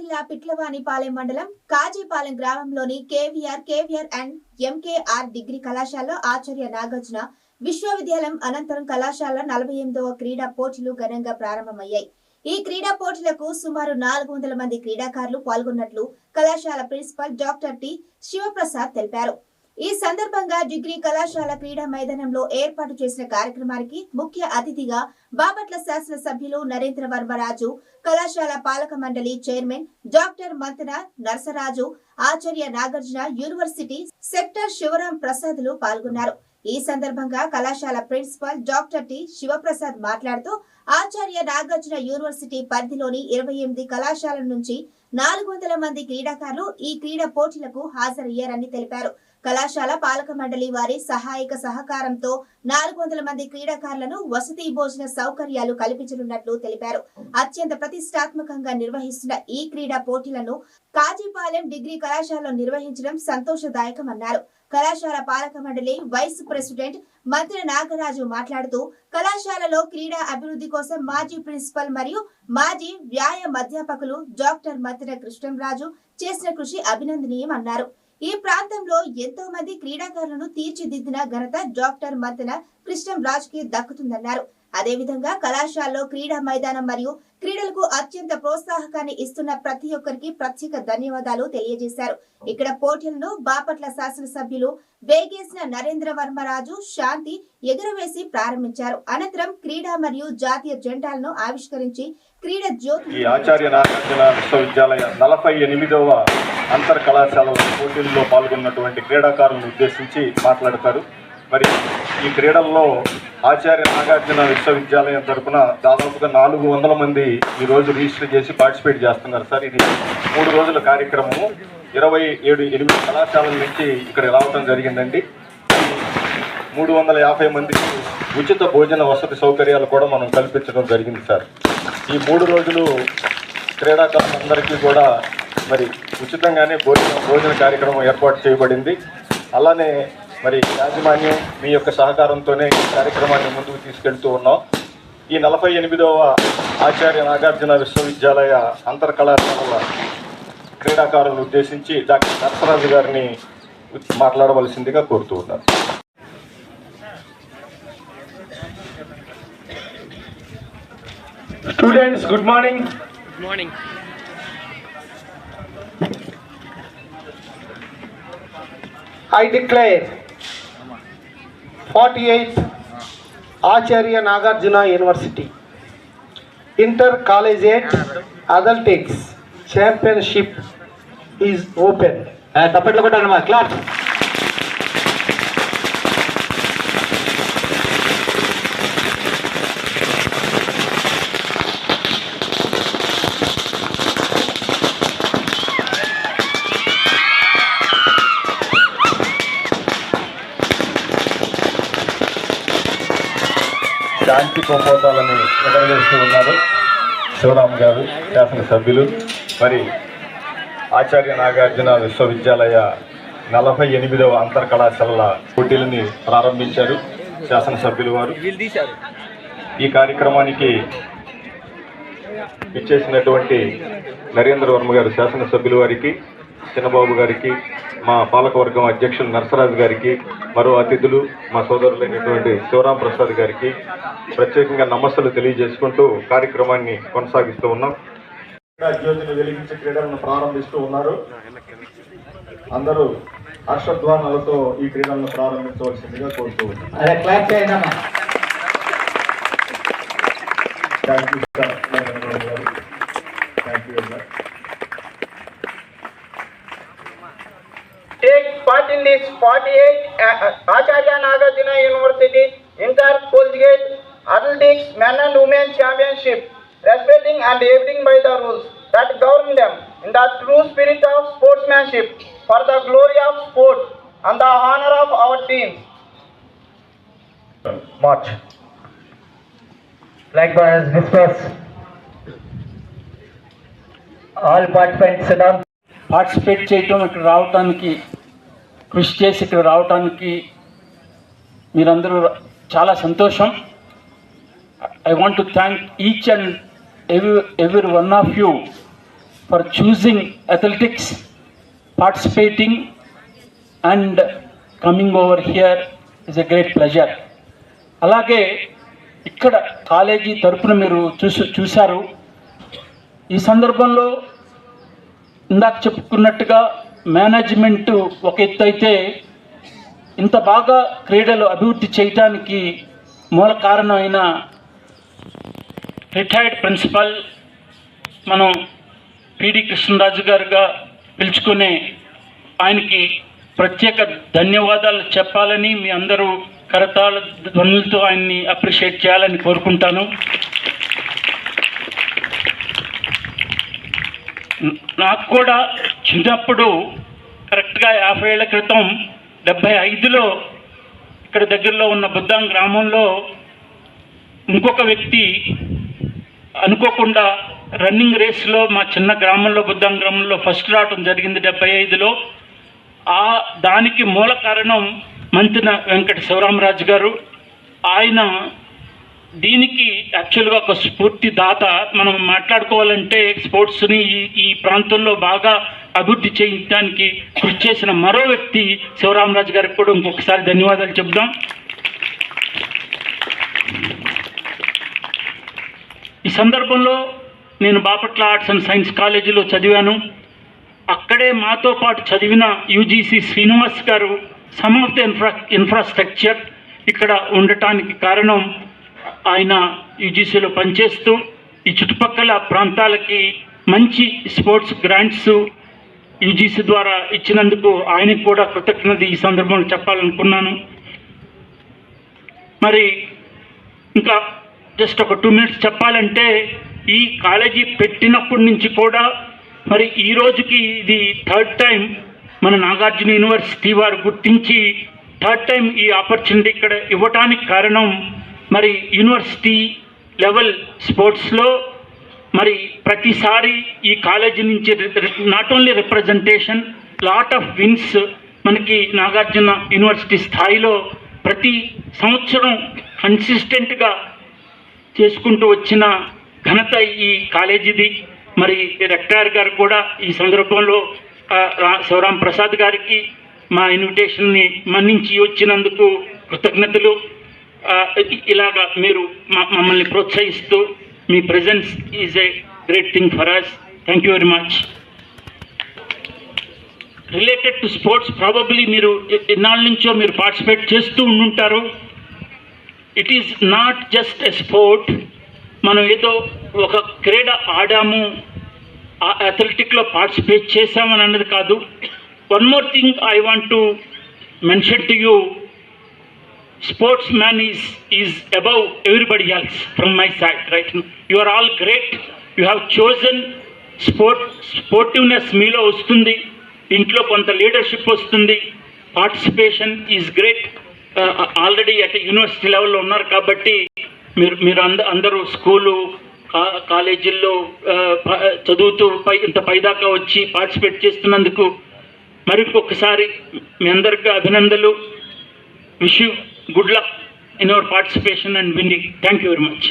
జిల్లా పిట్లవానిపాలెం మండలం కాజీపాలెం గ్రామంలోని కేవీఆర్ అండ్ ఎంకేఆర్ డిగ్రీ కళాశాలలో ఆచార్య నాగార్జున విశ్వవిద్యాలయం అనంతరం కళాశాల 48వ క్రీడా పోటీలు ఘనంగా ప్రారంభమయ్యాయి. ఈ క్రీడా పోటీలకు సుమారు 400 మంది క్రీడాకారులు పాల్గొన్నట్లు కళాశాల ప్రిన్సిపల్ డాక్టర్ టి శివప్రసాద్ తెలిపారు. ఈ సందర్భంగా డిగ్రీ కళాశాల క్రీడా మైదానంలో ఏర్పాటు చేసిన కార్యక్రమానికి ముఖ్య అతిథిగా బాపట్ల శాసన సభ్యులు నరేంద్ర వర్మరాజు, కళాశాల పాలక మండలి chairman doctor మంతన Narasaraju, Acharya Nagarjuna university sector Sivaram ప్రసాద్లు పాల్గొన్నారు. ఈ సందర్భంగా కళాశాల ప్రిన్సిపల్ డాక్టర్ టి శివప్రసాద్ మాట్లాడుతూ ఆచార్య నాగార్జున యూనివర్సిటీ పరిధిలోని 28 కళాశాలల నుంచి 400 మంది క్రీడాకారులు ఈ క్రీడా పోటీలకు హాజరయ్యారని తెలిపారు. కళాశాల పాలక మండలి వారి సహాయక సహకారంతో 400 మంది క్రీడాకారులను వసతి భోజన సౌకర్యాలు కల్పించనున్నట్లు తెలిపారు. అత్యంత ప్రతిష్టాత్మకంగా నిర్వహిస్తున్న ఈ క్రీడా పోటీలను కాజీపాలెం డిగ్రీ కళాశాలలో నిర్వహించడం సంతోషదాయకమన్నారు. కళాశాల పాలక మండలి వైస్ ప్రెసిడెంట్ మంత్రి నాగరాజు మాట్లాడుతూ కళాశాలలో క్రీడా అభివృద్ధి కోసం మాజీ ప్రిన్సిపల్ మరియు మాజీ వ్యాయామ అధ్యాపకులు డాక్టర్ మంత్రి కృష్ణంరాజు చేసిన కృషి అభినందనీయమన్నారు. ఈ ప్రాంతంలో ఎంతో మంది క్రీడాకారులను తీర్చిదిద్దిన ఘనత డాక్టర్ మంతన కృష్ణంరాజుకి దక్కుతుందన్నారు. అదేవిధంగా కళాశాలలో క్రీడా మైదానం మరియు క్రీడలకు అత్యంత ప్రోత్సాహకాన్ని ఇస్తున్న ప్రతి ఒక్కరికి ప్రత్యేక ధన్యవాదాలు తెలియజేశారు. ఇక్కడ పోటీలను బాపట్ల శాసనసభ్యులు వేగేసిన నరేంద్ర వర్మరాజు శాంతి ఎగురవేసి ప్రారంభించారు. అనంతరం క్రీడా మరియు జాతీయ జెండాలను ఆవిష్కరించి క్రీడా జ్యోతి ఆచార్య నాగార్జున విశ్వవిద్యాలయ 48వ అంతర్ కళాశాల పోటీల్లో పాల్గొన్నటువంటి క్రీడాకారులను ఉద్దేశించి మాట్లాడతారు. మరి ఈ క్రీడల్లో ఆచార్య నాగార్జున విశ్వవిద్యాలయం తరఫున దాదాపుగా 400 మంది ఈరోజు రిజిస్టర్ చేసి పార్టిసిపేట్ చేస్తున్నారు సార్. ఇది 3 రోజుల కార్యక్రమము. 8 కళాశాలల నుంచి ఇక్కడ రావడం జరిగిందండి. 350 మందికి ఉచిత భోజన వసతి సౌకర్యాలు కూడా మనం కల్పించడం జరిగింది సార్. ఈ 3 రోజులు క్రీడాకారులందరికీ కూడా మరి ఉచితంగానే భోజన కార్యక్రమం ఏర్పాటు చేయబడింది. అలానే మరి యాజమాన్యం మీ యొక్క సహకారంతోనే ఈ కార్యక్రమాన్ని ముందుకు తీసుకెళ్తూ ఉన్నాం. ఈ 48వ ఆచార్య నాగార్జున విశ్వవిద్యాలయ అంతర్ కళాశాలల క్రీడాకారులను ఉద్దేశించి డాక్టర్ నరసరాజు గారిని మాట్లాడవలసిందిగా కోరుతూ ఉన్నారు. Students, good morning. Good morning. I declare 48th Acharya Nagarjuna University Intercollegiate Athletics Championship is open. తప్పట్లో కొట్టారమ్మా క్లాస్. శాంతి కుంభోతాలని ఎగరవేస్తూ ఉన్నారు శివరామ్ గారు, శాసనసభ్యులు. మరి ఆచార్య నాగార్జున విశ్వవిద్యాలయ 48వ అంతర్ కళాశాలల పోటీలని ప్రారంభించారు శాసనసభ్యులు వారు. ఈ కార్యక్రమానికి ఇచ్చేసినటువంటి నరేంద్ర వర్మ గారు శాసనసభ్యుల వారికి, చిన్నబాబు గారికి, మా పాలకవర్గం అధ్యక్షులు నరసరాజు గారికి, మరో అతిథులు మా సోదరులైనటువంటి శివరాం ప్రసాద్ గారికి ప్రత్యేకంగా నమస్సులు తెలియజేసుకుంటూ కార్యక్రమాన్ని కొనసాగిస్తూ ఉన్నాం. జ్యోతిని వెలిగించే క్రీడలను ప్రారంభిస్తూ ఉన్నారు. అందరూ హర్షధ్వానాలతో ఈ క్రీడలను ప్రారంభించవలసిందిగా కోరుతూ ఉన్నాం. Take part in this 48 Acharya Nagarjuna University Intercollegiate Athletics Men and Women Championship, respecting and abiding by the rules that govern them in the true spirit of sportsmanship for the glory of sport and the honor of our teams. March. Likewise, discuss. All participants sit down. Participate చేయటం, ఇక్కడ రావటానికి కృషి చేసి ఇక్కడ రావటానికి మీరందరూ చాలా సంతోషం. I want to thank each and every one of you for choosing athletics, participating and coming over here is a great pleasure. అలాగే ఇక్కడ కాలేజీ తరపున మీరు చూశారు. ఈ సందర్భంలో ఇందాక చెప్పుకున్నట్టుగా మేనేజ్మెంట్ ఒక ఎత్తు అయితే, ఇంత బాగా క్రీడలు అభివృద్ధి చేయటానికి మూల కారణమైన రిటైర్డ్ ప్రిన్సిపల్ మనం పిడి కృష్ణరాజు గారుగా పిలుచుకునే ఆయనకి ప్రత్యేక ధన్యవాదాలు చెప్పాలని, మీ అందరూ కరతాళ ధ్వనులతో ఆయన్ని అప్రిషియేట్ చేయాలని కోరుకుంటాను. నాకు కూడా చిన్నప్పుడు కరెక్ట్గా 50 ఏళ్ల క్రితం 75లో ఇక్కడ దగ్గరలో ఉన్న బుద్దాం గ్రామంలో ఇంకొక వ్యక్తి అనుకోకుండా రన్నింగ్ రేస్లో మా చిన్న గ్రామంలో బుద్దాం గ్రామంలో ఫస్ట్ రావడం జరిగింది 75లో. దానికి మూల కారణం మంతిన వెంకట శివరామరాజు గారు. ఆయన దీనికి యాక్చువల్గా ఒక స్ఫూర్తి దాత. మనం మాట్లాడుకోవాలంటే స్పోర్ట్స్ని ఈ ప్రాంతంలో బాగా అభివృద్ధి చేయడానికి కృషి చేసిన మరో వ్యక్తి శివరామరాజు గారికి కూడా ఇంకొకసారి ధన్యవాదాలు చెప్దాం. ఈ సందర్భంలో నేను బాపట్ల ఆర్ట్స్ అండ్ సైన్స్ కాలేజీలో చదివాను. అక్కడే మాతో పాటు చదివిన యూజీసీ శ్రీనివాస్ గారు సమ్ ఆఫ్ ద ఇన్ఫ్రాస్ట్రక్చర్ ఇక్కడ ఉండటానికి కారణం ఆయన యూజీసీలో పనిచేస్తూ ఈ చుట్టుపక్కల ప్రాంతాలకి మంచి స్పోర్ట్స్ గ్రాంట్స్ యూజీసీ ద్వారా ఇచ్చినందుకు ఆయనకు కూడా కృతజ్ఞత ఈ సందర్భంలో చెప్పాలనుకున్నాను. మరి ఇంకా జస్ట్ ఒక 2 minutes చెప్పాలంటే, ఈ కాలేజీ పెట్టినప్పటి నుంచి కూడా మరి ఈ రోజుకి ఇది 3rd టైం మన నాగార్జున యూనివర్సిటీ వారు గుర్తించి 3rd టైం ఈ ఆపర్చునిటీ ఇక్కడ ఇవ్వటానికి కారణం, మరి యూనివర్సిటీ లెవెల్ స్పోర్ట్స్లో మరి ప్రతిసారి ఈ కాలేజీ నుంచి not only representation, lot of wins మనకి నాగార్జున యూనివర్సిటీ స్థాయిలో ప్రతి సంవత్సరం కన్సిస్టెంట్గా చేసుకుంటూ వచ్చిన ఘనత ఈ కాలేజీది. మరి రెక్టార్ గారు కూడా ఈ సందర్భంలో శివరాం ప్రసాద్ గారికి మా ఇన్విటేషన్ని మన్నించి వచ్చినందుకు కృతజ్ఞతలు. ఇలాగా మీరు మమ్మల్ని ప్రోత్సహిస్తూ మీ presence is a great thing for us. Thank you very much. Related to sports, probably మీరు ఎన్నాళ్ళ నుంచో మీరు పార్టిసిపేట్ చేస్తూ ఉండుంటారు. It is not just a sport. మనం ఏదో ఒక క్రీడ ఆడాము, అథ్లెటిక్లో పార్టిసిపేట్ చేసామని అన్నది కాదు. One more thing I want to mention to you, sportsman is above everybody else from my side, right? You are all great. You have chosen sportiveness మీలో వస్తుంది, ఇంట్లో కొంత లీడర్షిప్ వస్తుంది, participation is great. Already at university లెవెల్లో ఉన్నారు కాబట్టి మీరు అందరూ స్కూలు కాలేజీల్లో చదువుతూ ఇంత పైదాకా వచ్చి పార్టిసిపేట్ చేస్తున్నందుకు మరికొకసారి మీ అందరికీ అభినందనలు. Wish you good luck in your participation and winning. Thank you very much.